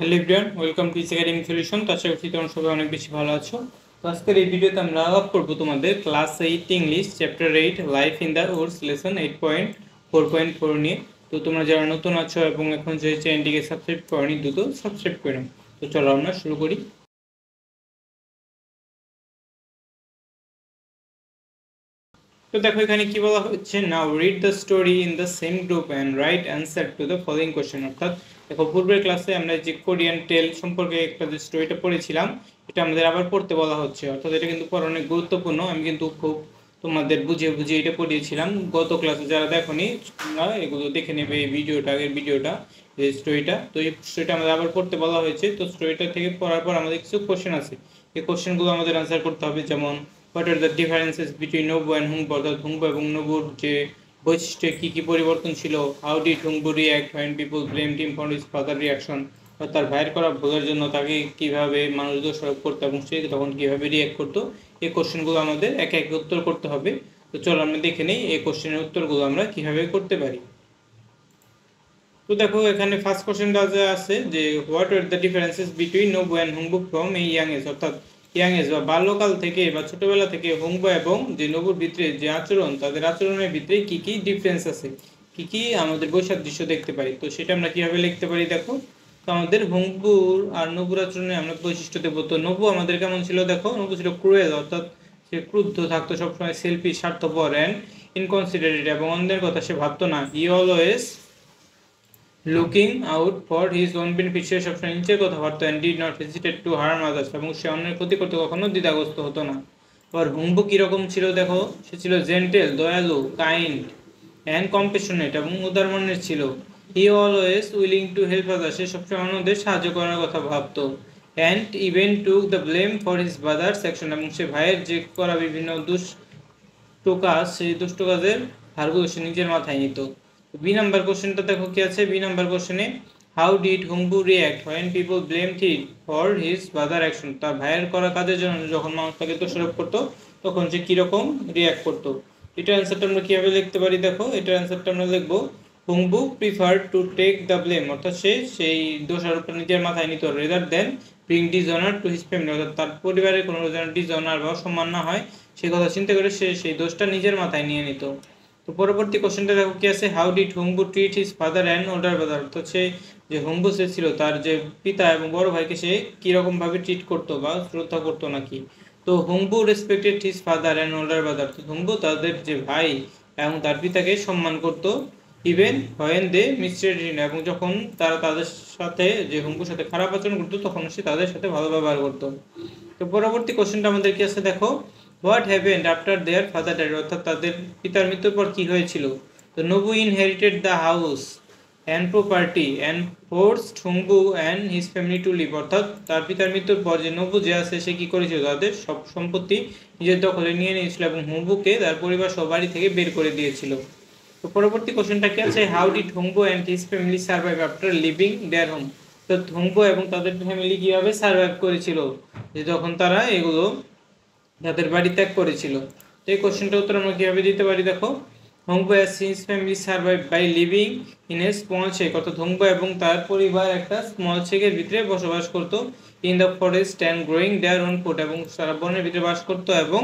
Hello everyone, welcome to academic solution. তো আশা করছি তোমরা সবাই অনেক বেশি ভালো আছো। তো আজকের এই ভিডিওতে আমরা আলাপ করবো তোমাদের class 8 English chapter 8 life in the Woods lesson 8.4.4 নিয়ে। তো তোমরা যারা নতুন আছো এবং এখন যে চ্যানেলটিকে সাবস্ক্রাইব করনি, দ্রুত সাবস্ক্রাইব করে নাও। তো চলো আমরা শুরু করি। তো দেখো এখানে কি বলা হচ্ছে, now read the story in the same group and right answer to the following question. অর্থাৎ দেখো পূর্বের ক্লাসে আমরা যে কোরিয়ান টেল সম্পর্কে একটা যে স্টোরিটা পড়েছিলাম, এটা আমাদের আবার পড়তে বলা হচ্ছে। অর্থাৎ এটা কিন্তু পড়া অনেক গুরুত্বপূর্ণ। আমি কিন্তু খুব তোমাদের বুঝিয়ে বুঝিয়ে এটা পড়িয়েছিলাম গত ক্লাসে। যারা দেখোনি তোমরা এগুলো দেখে নেবে, এই ভিডিওটা, আগের ভিডিওটা, এই স্টোরিটা। তো এই স্টোরিটা আমাদের আবার পড়তে বলা হয়েছে। তো স্টোরিটা থেকে পড়ার পর আমাদের কিছু কোশ্চেন আছে, এই কোশ্চেনগুলো আমাদের আনসার করতে হবে। যেমন what are the differences between Nolbu and Heungbu, অর্থাৎ হুংবু এবং নবুর যে বৈশিষ্ট্যে কী কী পরিবর্তন ছিল। How did Hungbu react when people blame him for his father reaction, তার ভাইয়ের করা ভুলের জন্য তাকে কীভাবে মানুষ দোষারোপ করতো এবং সে তখন কীভাবে রিয়াক্ট করতো। এই কোশ্চেনগুলো আমাদের একে একে উত্তর করতে হবে। তো চলো আমরা দেখে নিই এই কোশ্চেনের উত্তরগুলো আমরা কীভাবে করতে পারি। তো দেখো এখানে ফার্স্ট কোশ্চেনটা যে আছে যে what are the differences between Nolbu and Heungbu from এই ইয়াং এজ, অর্থাৎ ইয়াং এজ বা বাল্যকাল থেকে বা ছোটবেলা থেকে হুংবু এবং যে নবুর ভিতরে যে আচরণ, তাদের আচরণের ভিতরে কি কি ডিফারেন্স আছে, কি কি আমাদের বৈসাদৃশ্য দেখতে পারি। তো সেটা আমরা কিভাবে লিখতে পারি দেখো। তো আমাদের হুংবুর আর নবুর আচরণে আমরা বৈশিষ্ট্য দেবো। তো নবু আমাদের কেমন ছিল দেখো, নবু ছিল ক্রুয়েল, অর্থাৎ সে ক্রুদ্ধ থাকতো সবসময়, সেলফি, স্বার্থপর অ্যান্ড ইনকনসিডারেট, এবং অন্যের কথা সে ভাবতো না। He always looking out for his own benefit, সে সবসময় নিজের কথা ভাবতো। And did not hesitate to harm others, এবং সে অন্যের ক্ষতি করতে কখনো দ্বিধাগ্রস্ত হতো না। আবার হুংবু কীরকম ছিল দেখো, সে ছিল জেন্টেল, দয়ালু, কাইন্ড অ্যান্ড কম্পেশনেট, এবং উদার মনের ছিল। He always willing to help others, সে সবসময় অন্যদের সাহায্য করার কথা ভাবতো। And even took the blame for his brother's action, এবং সে ভাইয়ের যে করা বিভিন্ন দুষ্ট কাজ, সেই দুষ্ট কাজের ভারগুলো সে নিজের মাথায় নিত। বি নাম্বার কোশ্চেনটা দেখো কি আছে। বি নাম্বার কোশ্চেনে how did Hungbu react when people blame him for his brother action, তার ভাইয়ের করা কাজের জন্য যখন মানুষ তাকে দোষারোপ করতো তখন সে কীরকম রিয়াক্ট করতো। এটার অ্যান্সারটা আমরা কীভাবে লিখতে পারি দেখো। এটার অ্যান্সারটা আমরা লিখবো Hungbu prefer to take the blame, অর্থাৎ সে সেই দোষারোপটা নিজের মাথায় নিত, rather than bring dishonour to his family, অর্থাৎ তার পরিবারের কোনো যেন ডিসঅনার বা অসম্মান না হয় সেই কথা চিন্তা করে সে সেই দোষটা নিজের মাথায় নিয়ে নিত। তো পরবর্তী কোশ্চেনটা দেখো কি আছে। How did Hungbu treat his father and older brother, তো সে যে হুংবু সে ছিল, তার যে পিতা এবং বড় ভাইকে সে কীরকমভাবে ট্রিট করতো বা শ্রদ্ধা করতো নাকি। তো হুংবু respected his father and older brother, তো হুংবু তাদের যে ভাই এবং তার পিতাকে সম্মান করতো। ইভেন হোয়েন দে মিসট্রিটেড হিম, এবং যখন তারা তাদের সাথে যে হুংবুর সাথে খারাপ আচরণ করতো তখন সে তাদের সাথে ভালো ব্যবহার করতো। তো পরবর্তী কোশ্চেনটা আমাদের কি আছে দেখো। What happened after their father died, অর্থাৎ তাদের পিতার মৃত্যুর পর কি হয়েছিল। তো Nolbu inherited the house and property and forced Heungbu and his family to leave, অর্থাৎ তার পিতার মৃত্যুর পর যে নবু যে আছে সে কি করেছিল, তাদের সব সম্পত্তি নিজের দখলে নিয়ে নিয়েছিল এবং হুংবুকে তার পরিবার সব বাড়ি থেকে বের করে দিয়েছিল। তো পরবর্তী কোশ্চেনটা কি আছে। How did Hungbu and his family survive after leaving their home, তো হুংবু এবং তাদের ফ্যামিলি কিভাবে সার্ভাইভ করেছিল যে যখন তারা এগুলো যাদের বাড়ি ত্যাগ করেছিল। তো এই কোশ্চেনটার উত্তর আমরা কীভাবে দিতে পারি দেখো। Hungbu as his family survive by living in a small shack, অর্থাৎ হুংবু এবং তার পরিবার একটা স্মল শেকের ভিতরে বসবাস করতো। In the forest and growing their own food, এবং সারা বনের ভিতরে বাস করতো এবং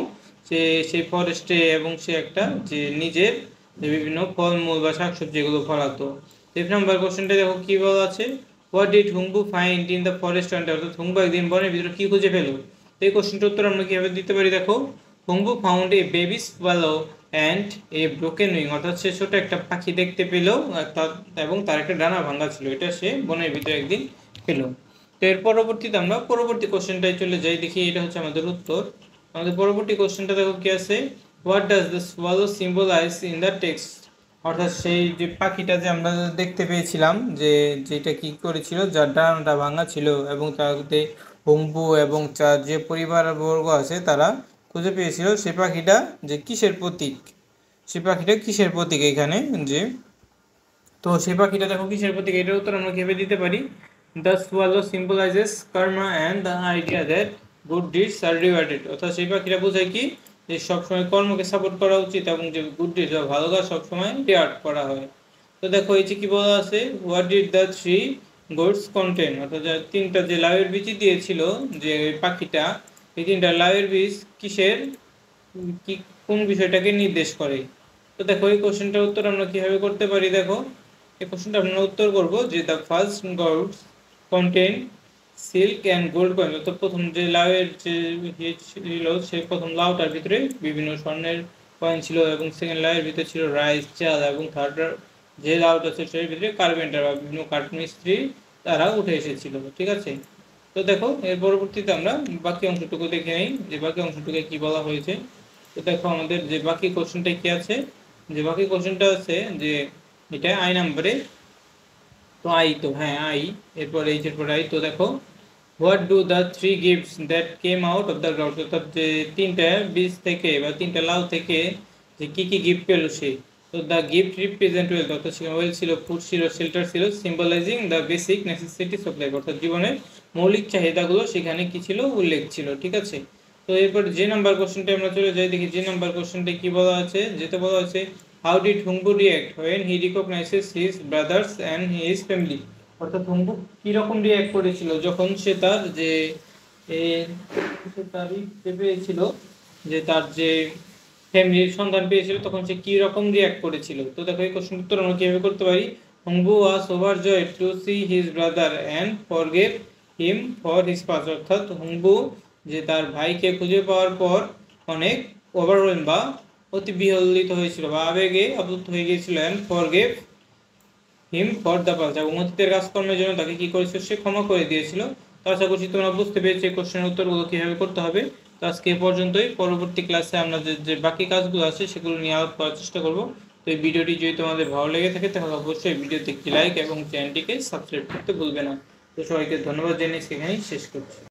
সে সেই ফরেস্টে এবং সে একটা যে নিজের যে বিভিন্ন ফলমূল বা শাকসবজি এগুলো ফলাতো। 3 নম্বর কোশ্চেনটা দেখো কী বলা আছে। What did Hungbu find in the forest one day, অর্থাৎ হুংবু একদিন বনের ভিতরে কী খুঁজে পেলো। এই কোশ্চেনটার উত্তর আমরা কীভাবে দিতে পারি দেখো। Heungbu found a baby swallow and a broken wing, অর্থাৎ সে ছোট একটা পাখি দেখতে পেল এবং তার একটা ডানা ভাঙা ছিল, এটা সে বনের ভিতরে একদিন পেল। তো এর পরবর্তীতে আমরা পরবর্তী কোশ্চেনটায় চলে যাই, দেখি এটা হচ্ছে আমাদের উত্তর। আমাদের পরবর্তী কোশ্চেনটা দেখো কি আছে। What does the swallow symbolise in the text, অর্থাৎ সেই যে পাখিটা যে আমরা দেখতে পেয়েছিলাম যে যেটা কি করেছিল, যার ডানাটা ভাঙা ছিল এবং তাতে হুংবু এবং তার যে পরিবারবর্গ আছে তারা খুঁজে পেয়েছিল, সে পাখিটা যে কিসের প্রতীক, সে পাখিটা কিসের প্রতীক এখানে যে। তো সেই পাখিটা দেখো কিসের প্রতীক, এটার উত্তর আমরা কীভাবে দিতে পারি। The swallow symbolises karma and the idea that good deeds are rewarded, অর্থাৎ সেই পাখিটা বোঝায় কি যে সবসময় কর্মকে সাপোর্ট করা উচিত এবং যে গুড ডিডস বা ভালো কাজ সবসময় রিওয়ার্ড করা হয়। তো দেখো এই যে কি বলা আছে। What did the three gourds contain, অর্থাৎ তিনটা যে লাউয়ের বীজ দিয়েছিল যে পাখিটা, এই তিনটা লাউয়ের বীজ কিসের কি কোন বিষয়টাকে নির্দেশ করে। তো দেখো এই কোশ্চেনটার উত্তর আমরা কিভাবে করতে পারি। দেখো এই কোশ্চেনটা আমরা উত্তর করব যে the first gourds contain silk and gold coin, অর্থাৎ প্রথম যে লাউয়ের যে ছিল সে প্রথম লাউটার ভিতরে বিভিন্ন স্বর্ণের কয়েন ছিল, এবং সেকেন্ড লাউয়ের ভিতরে ছিল রাইস চাল, এবং থার্ড যে লাউটা ছিল সের ভিতরে কার্পেন্টার বা বিভিন্ন কাঠমিস্ত্রি তারা উঠে এসেছিল। ঠিক আছে, তো দেখো এর পরবর্তীতে আমরা বাকি অংশটুকু দেখে নিই যে বাকি অংশটুকু কি বলা হয়েছে। তো দেখো আমাদের যে বাকি কোশ্চেনটা কি আছে, যে বাকি কোশ্চেনটা আছে যে এটা আই নাম্বারে, তো আই, তো হ্যাঁ আই, এরপর এইচ এর পর আই। তো দেখো what do the three gifts that came out of the ground, অর্থাৎ যে তিনটা বীজ থেকে বা তিনটা লাউ থেকে যে কি কি গিফট পেল সে। তো দ্য গিফট রিপ্রেজেন্ট ওয়েলথ, অর্থাৎ ওয়েলথ ছিল, ফুড ছিল, শেল্টার ছিল, সিম্বলাইজিং the basic necessities of life, অর্থাৎ জীবনের মৌলিক চাহিদাগুলো সেখানে কি ছিল, উল্লেখ ছিল। ঠিক আছে, তো এরপর যে নাম্বার কোশ্চেনটা আমরা চলে যাই, দেখি যে নাম্বার কোশ্চেনটা কি বলা আছে। যেটা বলা আছে how did Heungbu react when he recognises his brothers and his family, অর্থাৎ হুম্বু কিরকম রিয়াক্ট করেছিল যখন সে তার যে পেয়েছিল, যে তার যে ফ্যামিলির সন্ধান পেয়েছিল তখন সে কি রকম রিয়াক্ট করেছিল। তো দেখো এই কোশ্চেন উত্তর আমরা কিভাবে করতে পারি। Heungbu was overjoyed to see his brother and forgive him for his past, অর্থাৎ হুম্বু যে তার ভাইকে খুঁজে পাওয়ার পর অনেক ওভারওয়েলম বা অতি বিহ্বলিত হয়েছিল বা আবেগে আপ্লুত হয়ে গিয়েছিল, and forgive him for the past, এবং অতীতের কাজকর্মের জন্য তাকে কি করেছিল, সে ক্ষমা করে দিয়েছিল। তো আশা করছি তোমরা বুঝতে পেরেছো এই কোশ্চেনের উত্তরগুলো কীভাবে করতে হবে। তো আজকে এ পর্যন্তই, পরবর্তী ক্লাসে আমরা যে বাকি কাজগুলো আছে সেগুলো নিয়ে আলাপ করার চেষ্টা করব। তো এই ভিডিওটি যদি তোমাদের ভালো লেগে থাকে তাহলে অবশ্যই ভিডিওতে একটি লাইক এবং চ্যানেলটিকে সাবস্ক্রাইব করতে ভুলবে না। তো সবাইকে ধন্যবাদ জানিয়ে সেখানেই শেষ করছি।